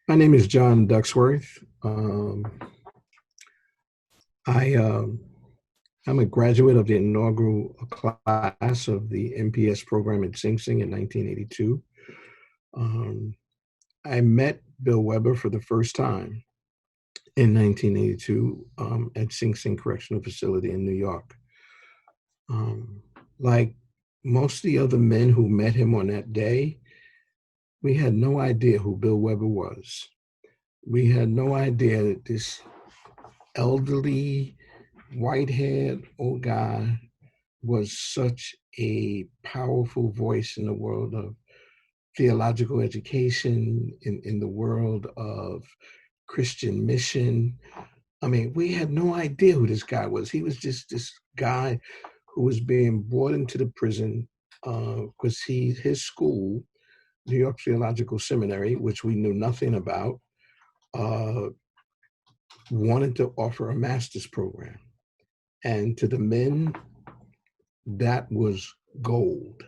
My name is John Ducksworth. I I'm a graduate of the inaugural class of the MPS program at Sing Sing in 1982. Um, I met Bill Weber for the first time in 1982 at Sing Sing Correctional Facility in New York. Um, like most of the other men who met him on that day, we had no idea who Bill Weber was. We had no idea that this elderly, white haired old guy was such a powerful voice in the world of theological education, in the world of Christian mission. I mean, we had no idea who this guy was. He was just this guy who was being brought into the prison because his school, New York Theological Seminary, which we knew nothing about, uh, wanted to offer a master's program. And to the men, that was gold.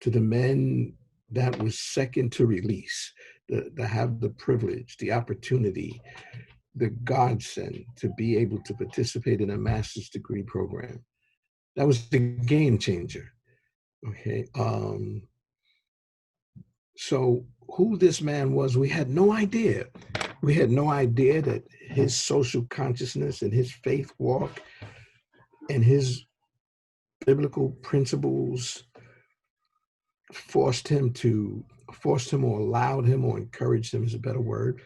To the men, that was second to release, to have the privilege, the opportunity, the godsend to be able to participate in a master's degree program. That was the game changer. Okay. So who this man was, we had no idea. We had no idea that his social consciousness and his faith walk and his biblical principles forced him or allowed him or encouraged him is a better word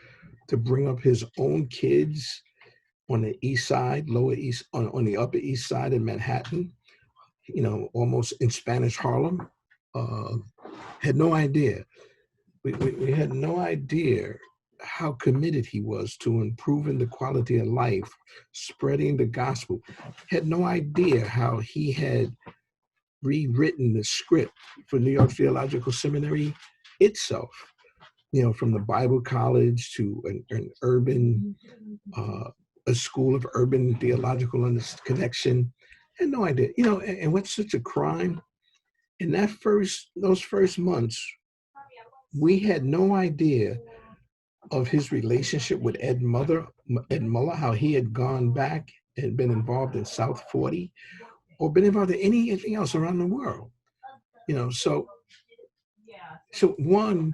to bring up his own kids on the east side, lower east, on the upper east side in Manhattan, almost in Spanish Harlem. uh, had no idea. We had no idea how committed he was to improving the quality of life, spreading the gospel. Had no idea how he had rewritten the script for New York Theological Seminary itself, from the Bible college to an urban, a school of urban theological connection. Had no idea, and what's such a crime? In those first months, we had no idea of his relationship with Ed Muller, how he had gone back and been involved in South 40 or been involved in anything else around the world. So one,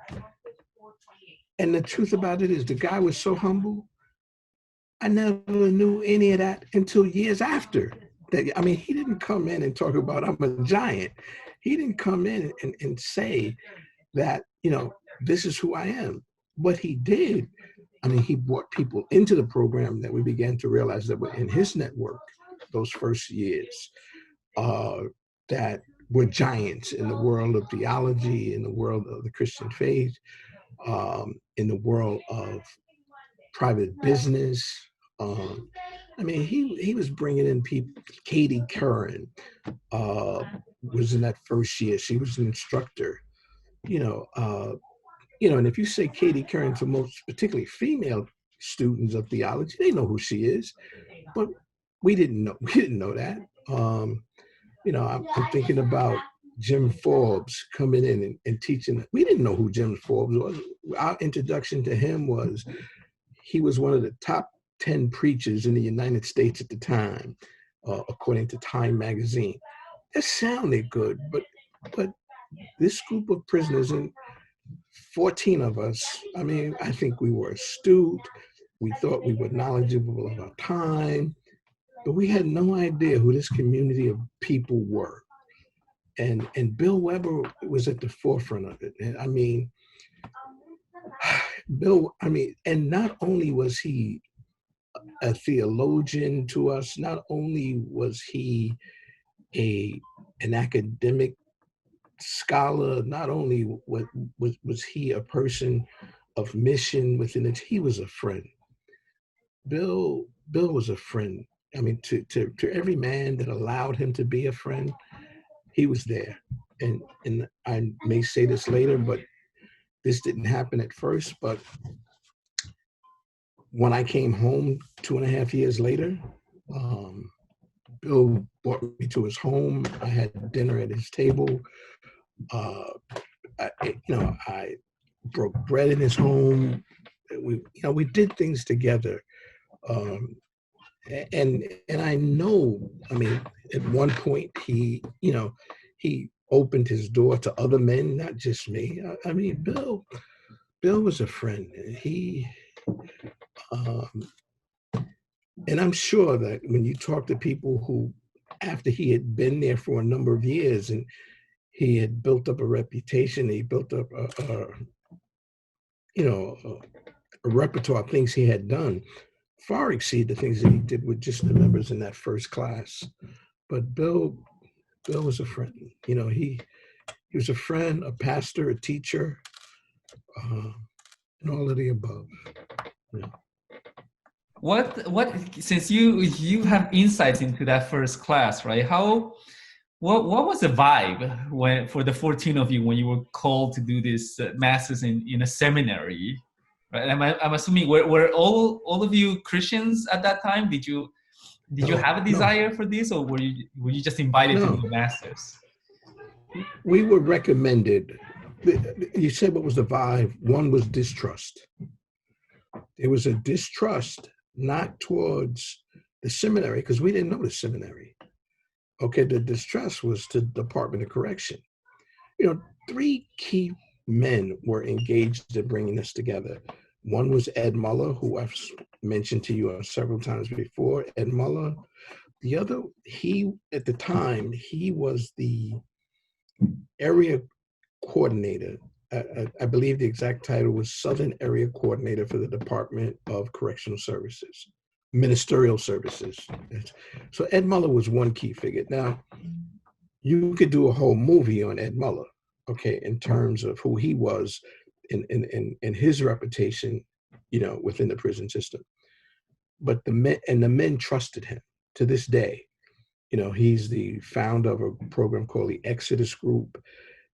and the truth about it is the guy was so humble. I never knew any of that until years after. That, I mean, he didn't come in and talk about I'm a giant. He didn't come in and say that, this is who I am. What he did, I mean, he brought people into the program that we began to realize that were in his network those first years, uh, that were giants in the world of theology, in the world of the Christian faith, in the world of private business. I mean, he was bringing in people. Katie Curran uh, was in that first year. She was an instructor. You know, uh, and if you say Katie Curran to most, particularly female students of theology, they know who she is. But we didn't know. We didn't know that. I'm thinking about Jim Forbes coming in and teaching. We didn't know who Jim Forbes was. Our introduction to him was he was one of the top 10 preachers in the United States at the time, according to Time magazine. That sounded good, but this group of prisoners, and 14 of us, I mean, I think we were astute. We thought we were knowledgeable of our time, but we had no idea who this community of people were. And Bill Weber was at the forefront of it. And I mean, and not only was he a theologian to us, not only was he an academic scholar, not only was he a person of mission within it, he was a friend. Bill was a friend. I mean, to every man that allowed him to be a friend, he was there. And I may say this later, but this didn't happen at first. But when I came home 2.5 years later, Bill brought me to his home. I had dinner at his table. Uh, I broke bread in his home. We and we did things together. Um, and I know, I mean, at one point he opened his door to other men, not just me. I mean, Bill was a friend. Um, and I'm sure that when you talk to people who, after he had been there for a number of years and he had built up a reputation, he built up you know, a repertoire of things he had done, far exceed the things that he did with just the members in that first class. But Bill was a friend. He was a friend, a pastor, a teacher, uh, and all of the above. Yeah. What since you have insights into that first class, right? What was the vibe when for the 14 of you when you were called to do this masters in a seminary? Right? I'm assuming were all of you Christians at that time? Did you No, have a no, desire for this, or were you just invited to do no. a masters? We were recommended. You said what was the vibe? One was distrust. There was a distrust, not towards the seminary, because we didn't know the seminary. Okay, the distrust was to the Department of Correction. Three key men were engaged in bringing us together. One was Ed Muller, who I've mentioned to you several times before. Ed Muller. The other, at the time, he was the area coordinator. I believe the exact title was Southern Area Coordinator for the Department of Correctional Services, Ministerial Services. So Ed Muller was one key figure. Now, you could do a whole movie on Ed Muller, okay, in terms of who he was and his reputation, within the prison system. But the men trusted him to this day. He's the founder of a program called the Exodus Group.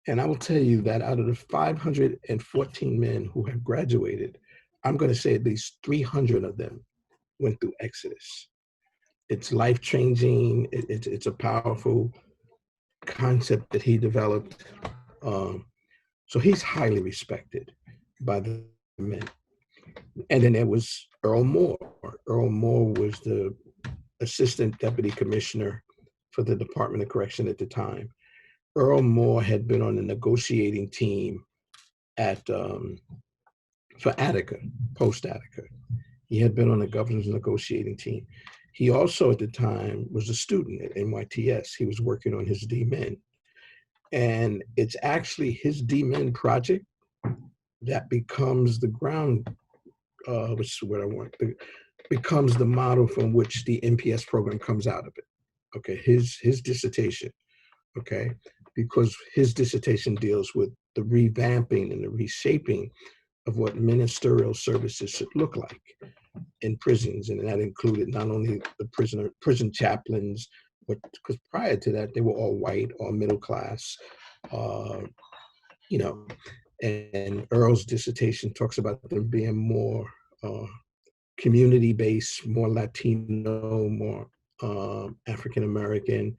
And I will tell you that out of the 514 men who have graduated, I'm going to say at least 300 of them went through Exodus. It's life-changing. It's a powerful concept that he developed. So he's highly respected by the men. And then there was Earl Moore. Earl Moore was the Assistant Deputy Commissioner for the Department of Correction at the time. Earl Moore had been on the negotiating team for Attica, post Attica. He had been on the governor's negotiating team. He also at the time was a student at NYTS. He was working on his D-Min. And it's actually his D-Min project that becomes the ground, which is what I want, becomes the model from which the MPS program comes out of it. Okay, his dissertation, okay, because his dissertation deals with the revamping and the reshaping of what ministerial services should look like in prisons, and that included not only the prison chaplains, but because prior to that they were all white, all middle class, and Earl's dissertation talks about them being more community-based, more Latino, more African American,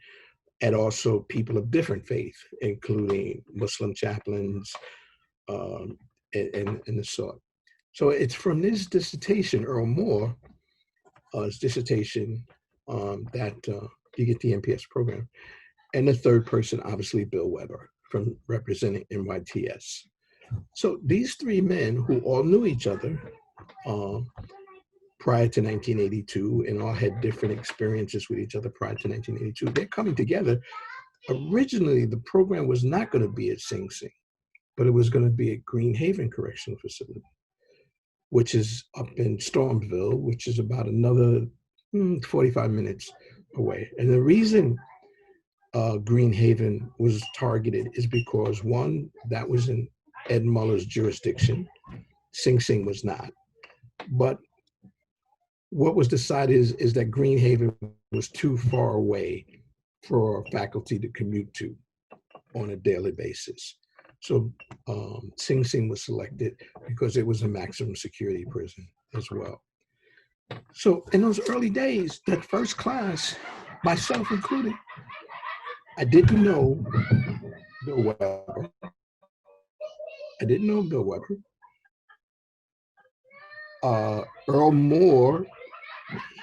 and also people of different faith, including Muslim chaplains, and the sort. So it's from this dissertation, Earl Moore's dissertation, that you get the MPS program. And the third person, obviously, Bill Weber, from representing NYTS. So these three men who all knew each other prior to 1982 and all had different experiences with each other prior to 1982, they're coming together. Originally, the program was not going to be at Sing Sing, but it was going to be at Green Haven Correctional Facility, which is up in Stormville, which is about another 45 minutes away. And the reason Green Haven was targeted is because, one, that was in Ed Muller's jurisdiction. Sing Sing was not. But what was decided is that Green Haven was too far away for faculty to commute to on a daily basis. So Sing Sing was selected because it was a maximum security prison as well. So in those early days, that first class, myself included, I didn't know Bill Weber. I didn't know Bill Weber. Earl Moore,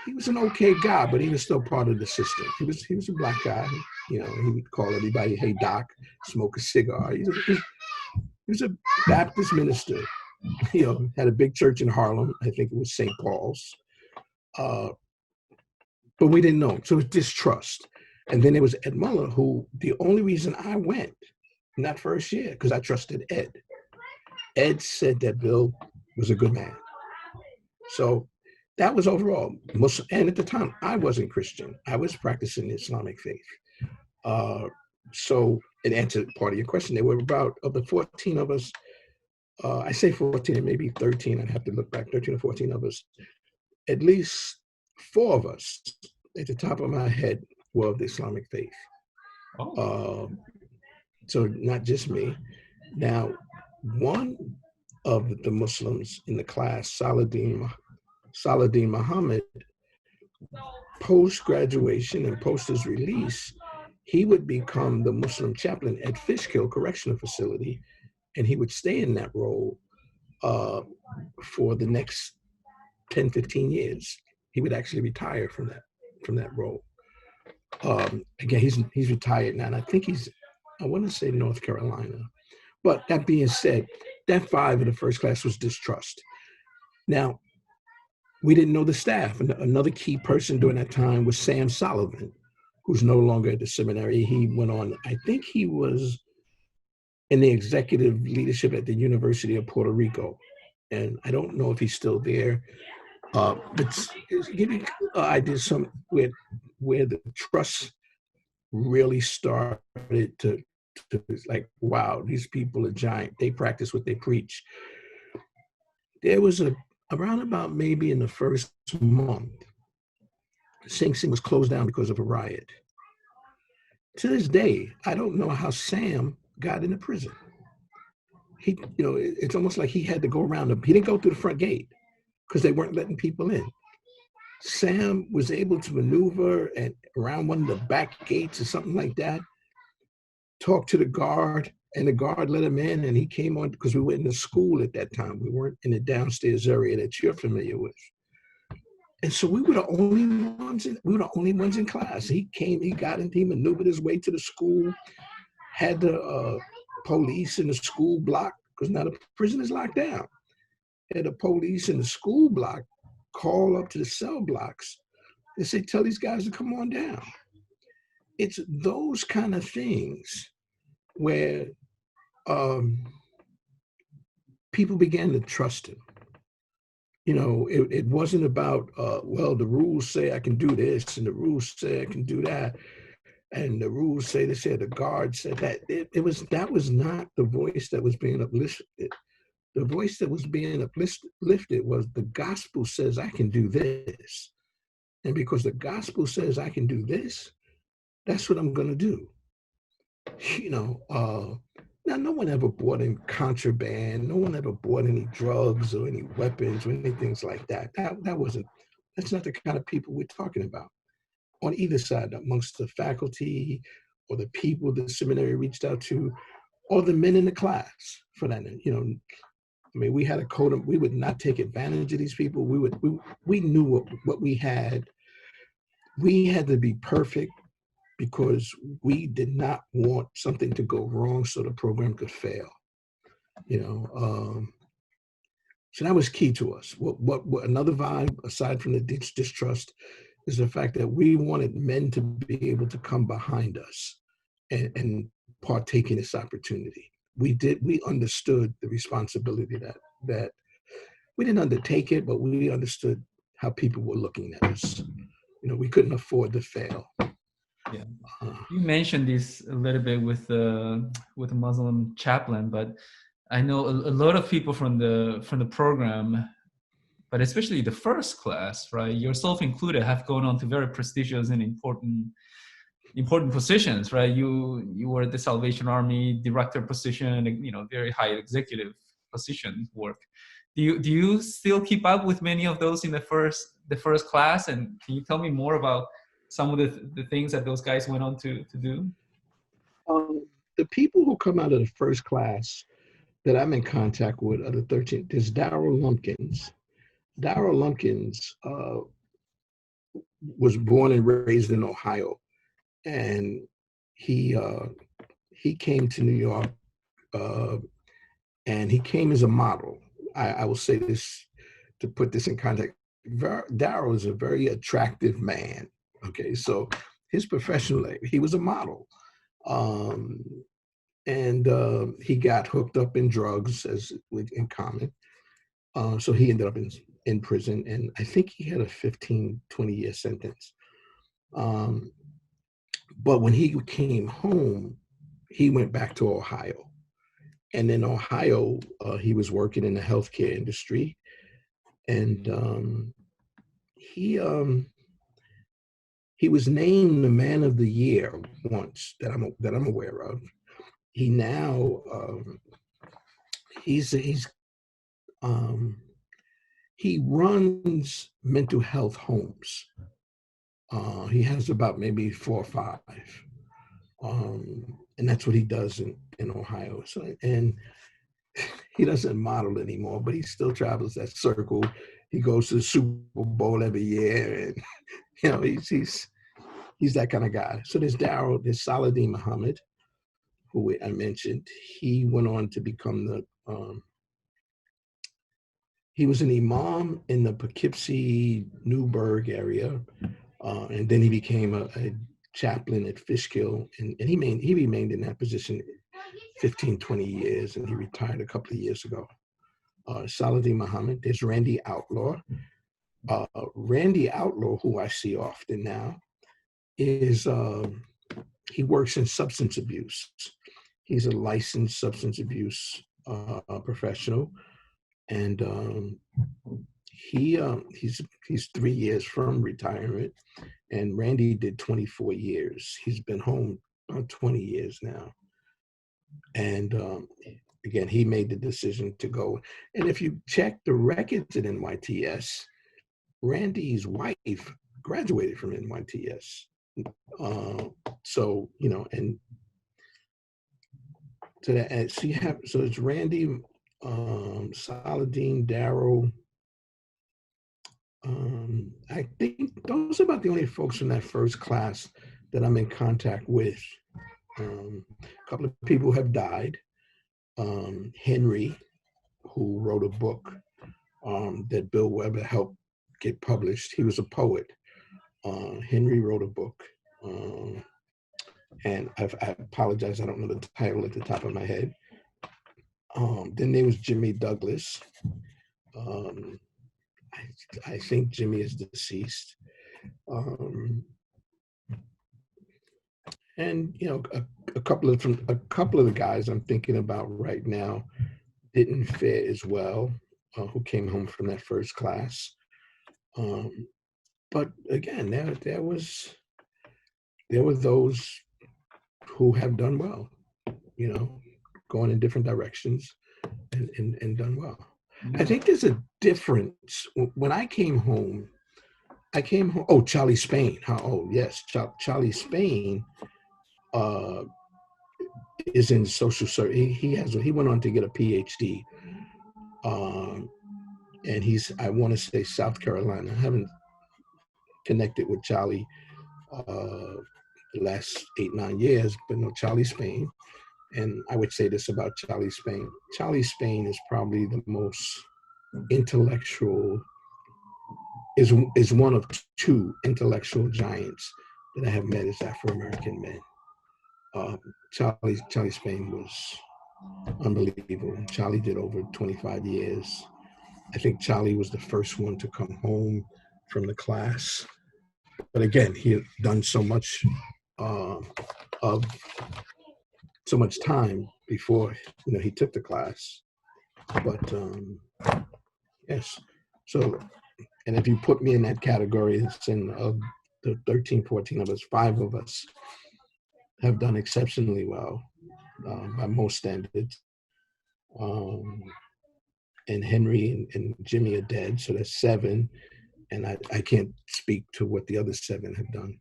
he was an okay guy, but he was still part of the system. He was a black guy. You know, he would call everybody, "Hey Doc," smoke a cigar. He was a Baptist minister. You know, had a big church in Harlem. I think it was St. Paul's. Uh, but we didn't know him, so it was distrust. And then there was Ed Muller, who the only reason I went in that first year because I trusted Ed. Ed said that Bill was a good man. So that was overall Muslim. And at the time, I wasn't Christian. I was practicing the Islamic faith. Uh, so it answered part of your question. There were about, of the 14 of us, I say 14 and maybe 13, I'd have to look back, 13 or 14 of us, at least 4 of us at the top of my head were of the Islamic faith. So not just me. Now, one of the Muslims in the class, Saladin Muhammad, post-graduation and post his release, he would become the Muslim chaplain at Fishkill Correctional Facility, and he would stay in that role for the next 10, 15 years. He would actually retire from that role. Again, he's retired now, and I think I want to say North Carolina. But that being said, that 5 of the first class was distrust. Now, we didn't know the staff. And another key person during that time was Sam Sullivan, who's no longer at the seminary. He went on, I think he was in the executive leadership at the University of Puerto Rico. And I don't know if he's still there. But give you I did some where the trust really started to like, wow, these people are giant. They practice what they preach. There was around about maybe in the first month, Sing Sing was closed down because of a riot. To this day, I don't know how Sam got into prison. It's almost like he had to go around he didn't go through the front gate because they weren't letting people in. Sam was able to maneuver and around one of the back gates or something like that, talk to the guard, and the guard let him in, and he came on because we went into school at that time. We weren't in the downstairs area that you're familiar with. And so we were the only ones in class. He came, he got in, he maneuvered his way to the school, had the police in the school block, because now the prison is locked down. Had the police in the school block call up to the cell blocks and say, tell these guys to come on down. It's those kind of things where people began to trust him. It wasn't about, well, the rules say I can do this, and the rules say I can do that, and the rules say this, the guard said that. That was not the voice that was being uplifted. The voice that was being uplifted was the gospel says I can do this. And because the gospel says I can do this, that's what I'm going to do. Now, no one ever bought in contraband. No one ever bought any drugs or any weapons or anything like that. That's not the kind of people we're talking about on either side, amongst the faculty or the people the seminary reached out to, or the men in the class for that. We had a code. We would not take advantage of these people. We knew what we had. We had to be perfect because we did not want something to go wrong so the program could fail. So that was key to us. What another vibe, aside from the distrust, is the fact that we wanted men to be able to come behind us and partake in this opportunity. We understood the responsibility that we didn't undertake it, but we understood how people were looking at us. We couldn't afford to fail. Yeah, you mentioned this a little bit with the Muslim chaplain, but I know a lot of people from the program, but especially the first class, right, yourself included, have gone on to very prestigious and important positions, right? You were at the Salvation Army director position, very high executive position work. Do you still keep up with many of those in the first class? And can you tell me more about some of the things that those guys went on to do? The people who come out of the first class that I'm in contact with are the 13. There's Darrell Lumpkins. Darrell Lumpkins was born and raised in Ohio, and he he came to New York, uh, and he came as a model. I will say this to put this in context. Darrell is a very attractive man. Okay, so his professional life, he was a model, um, and he got hooked up in drugs, as in common. So he ended up in prison, and I think he had a 15, 20-year sentence. Um, but when he came home, he went back to Ohio. And in Ohio, he was working in the healthcare industry. And he was named the Man of the Year once that I'm aware of. He now he's um, he runs mental health homes. He has about maybe 4 or 5, and that's what he does in Ohio. So, and he doesn't model anymore, but he still travels that circle. He goes to the Super Bowl every year, and he's that kind of guy. So there's Saladin Muhammad, who I mentioned. He went on to become he was an imam in the Poughkeepsie, Newburgh area, and then he became a chaplain at Fishkill, and he remained in that position 15, 20 years, and he retired a couple of years ago. Saladin Muhammad. There's Randy Outlaw. Randy Outlaw, who I see often now, is he works in substance abuse. He's a licensed substance abuse professional, and he's 3 years from retirement. And Randy did 24 years. He's been home about 20 years now. And again, he made the decision to go. And if you check the records at NYTS, Randy's wife graduated from NYTS. So, and so that, so it's Randy, Saladin, Darrell. I think those are about the only folks from that first class that I'm in contact with. A couple of people have died. Henry, who wrote a book that Bill Weber helped get published. He was a poet. Henry wrote a book. And I apologize, I don't know the title at the top of my head. Then there was Jimmy Douglas. I think Jimmy is deceased. And a couple of the guys I'm thinking about right now didn't fit as well, who came home from that first class. But again, there were those who have done well, going in different directions and done well. I think there's a difference. When I came home, oh, Charlie Spain. Yes, Charlie Spain is in social service. He went on to get a PhD. And I want to say South Carolina. I haven't connected with Charlie the last 8-9 years, but no, Charlie Spain. And I would say this about Charlie Spain. Charlie Spain is probably the most intellectual, is one of 2 intellectual giants that I have met as Afro-American men. Charlie Spain was unbelievable. Charlie did over 25 years. I think Charlie was the first one to come home from the class. But again, he had done so much so much time before he took the class. But yes, so, and if you put me in that category, it's in the 13, 14 of us, 5 of us have done exceptionally well by most standards. And Henry and Jimmy are dead, so that's 7. And I can't speak to what the other 7 have done.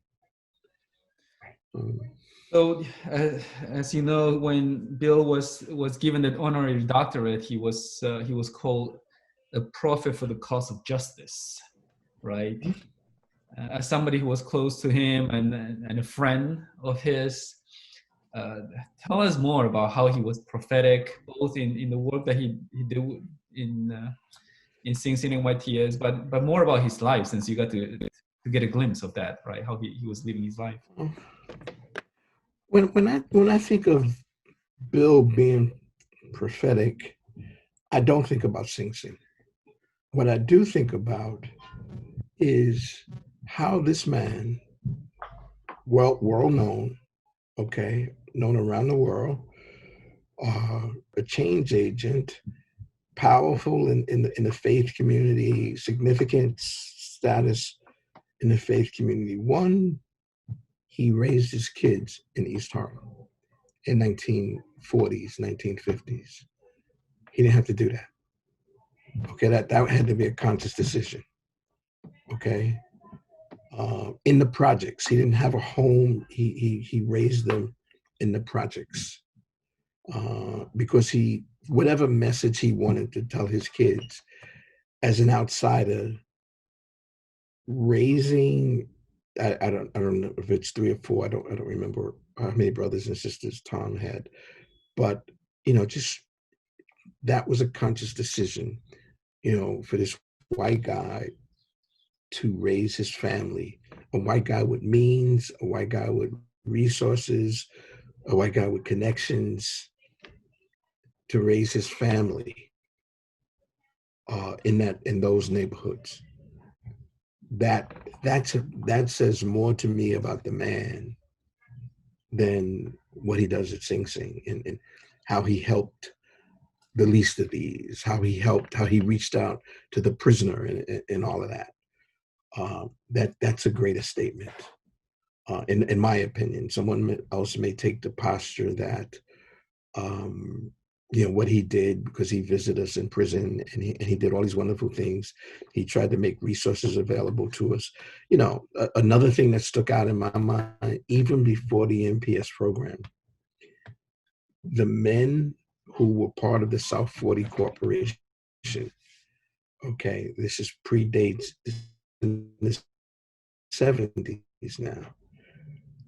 So, as you know, when Bill was given the honorary doctorate, he was called a prophet for the cause of justice, right? As somebody who was close to him and a friend of his, uh, tell us more about how he was prophetic, both in the work that he did in Sing Sing and YTS, but more about his life, since you got to get a glimpse of that, right? How he was living his life. When I think of Bill being prophetic, I don't think about Sing Sing. What I do think about is how this man, world known, okay, known around the world, a change agent, powerful in the faith community, significant status in the faith community. One, he raised his kids in East Harlem in 1940s, 1950s. He didn't have to do that. Okay, that had to be a conscious decision. Okay, in the projects, he didn't have a home. He raised them in the projects because whatever message he wanted to tell his kids as an outsider, raising. I don't know if it's 3 or 4. I don't remember how many brothers and sisters Tom had, but just that was a conscious decision, for this white guy to raise his family, a white guy with means, a white guy with resources, a white guy with connections to raise his family in those neighborhoods. That says more to me about the man than what he does at Sing Sing and how he helped the least of these, how he reached out to the prisoner and all of that. That's a greater statement, in my opinion. Someone else may take the posture that, what he did because he visited us in prison and he did all these wonderful things. He tried to make resources available to us. Another thing that stuck out in my mind, even before the NPS program, the men who were part of the South 40 Corporation, okay, this is predates in the 70s now.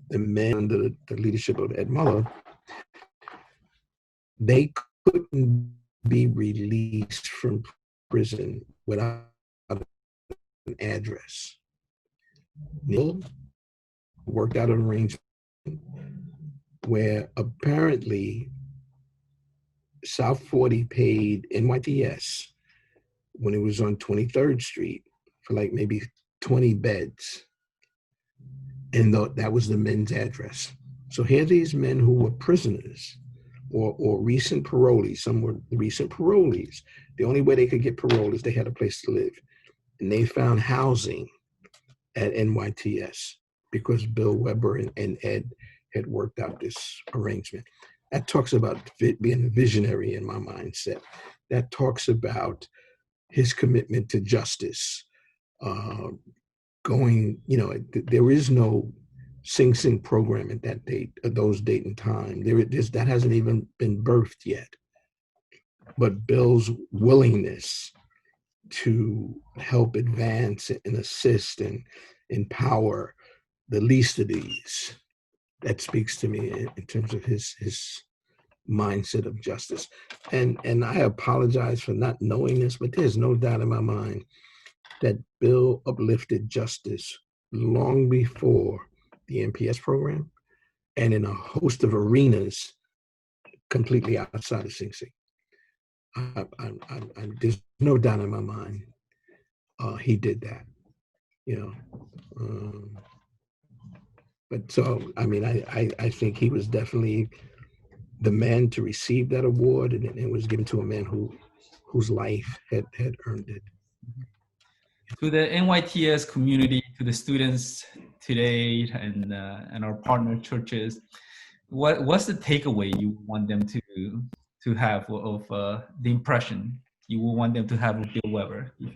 The men under the leadership of Ed Muller, they couldn't be released from prison without an address. Neil worked out an arrangement where apparently South 40 paid NYTS when it was on 23rd Street for like maybe 20 beds. And that was the men's address. So here are these men who were prisoners or recent parolees. Some were recent parolees. The only way they could get parole is they had a place to live. And they found housing at NYTS because Bill Weber and Ed had worked out this arrangement. That talks about being a visionary in my mindset. That talks about his commitment to justice. There is no Sing Sing program at those date and time. That hasn't even been birthed yet. But Bill's willingness to help advance and assist and empower the least of these, that speaks to me in terms of his mindset of justice. And I apologize for not knowing this, but there's no doubt in my mind that Bill uplifted justice long before the NPS program and in a host of arenas completely outside of Sing Sing. There's no doubt in my mind he did that, but so, I think he was definitely the man to receive that award, and it was given to a man whose life had earned it. To the NYTS community, to the students today, and our partner churches, what's the takeaway you want them to have of the impression you will want them to have of Bill Weber? If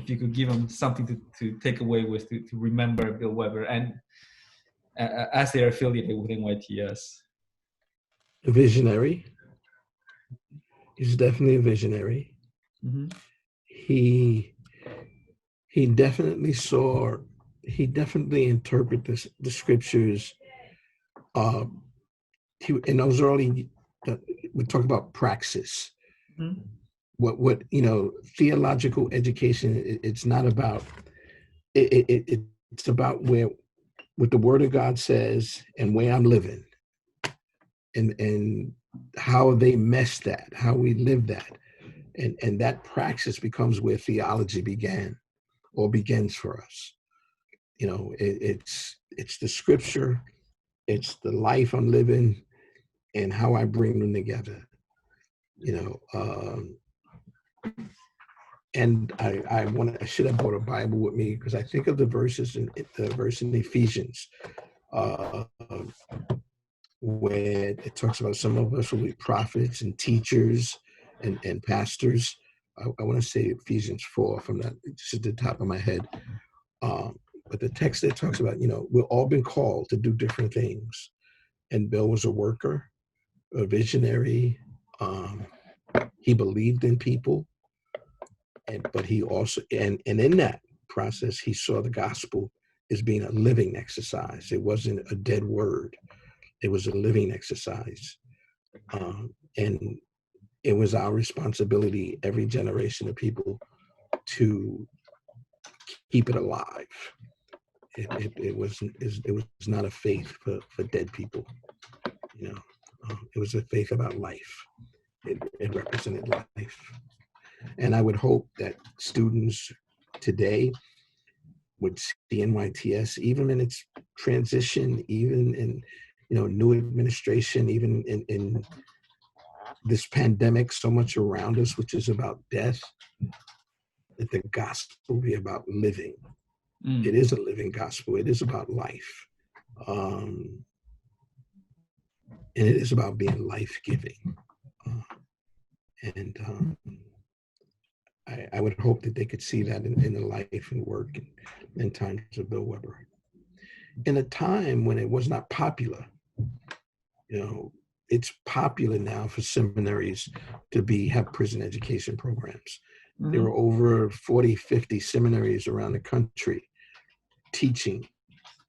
you could give them something to take away with, to remember Bill Weber and as they are affiliated with NYTS. A visionary. He's definitely a visionary. Mm-hmm. he definitely saw, he definitely interpreted the scriptures. Uh, in those early, we talk about praxis. Mhm. What theological education. It's not about it's about what the Word of God says and where I'm living, and how they mesh that, how we live that, and that praxis becomes where theology began or begins for us. It's the scripture, it's the life I'm living, and how I bring them together. You know, and I should have brought a Bible with me because I think of the verse in Ephesians, uh, where it talks about some of us will be prophets and teachers and pastors. I want to say Ephesians 4 from that, just at the top of my head. But the text that talks about, we've all been called to do different things. And Bill was a worker, a visionary. He believed in people, but he also, and in that process, he saw the gospel as being a living exercise. It wasn't a dead word. It was a living exercise. And it was our responsibility, every generation of people, to keep it alive. It was not a faith for dead people. It was a faith about life. It represented life. And I would hope that students today would see NYTS, even in its transition, even in new administration, even in this pandemic, so much around us, which is about death, that the gospel be about living. It is a living gospel. It is about life. And it is about being life-giving. And I would hope that they could see that in the life and work and times of Bill Weber. In a time when it was not popular, it's popular now for seminaries to have prison education programs. Mhm. There were over 40, 50 seminaries around the country teaching,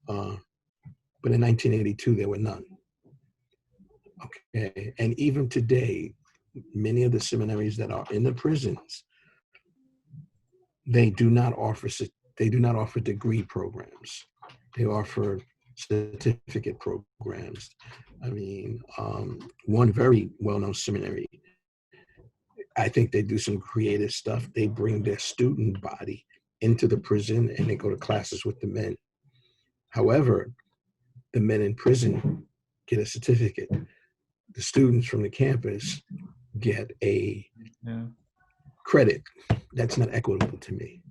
but in 1982, there were none. Okay, and even today, many of the seminaries that are in the prisons, they do not offer degree programs. They offer certificate programs. I mean, one very well-known seminary, I think they do some creative stuff. They bring their student body into the prison and they go to classes with the men. However, the men in prison get a certificate. The students from the campus get a credit. That's not equitable to me.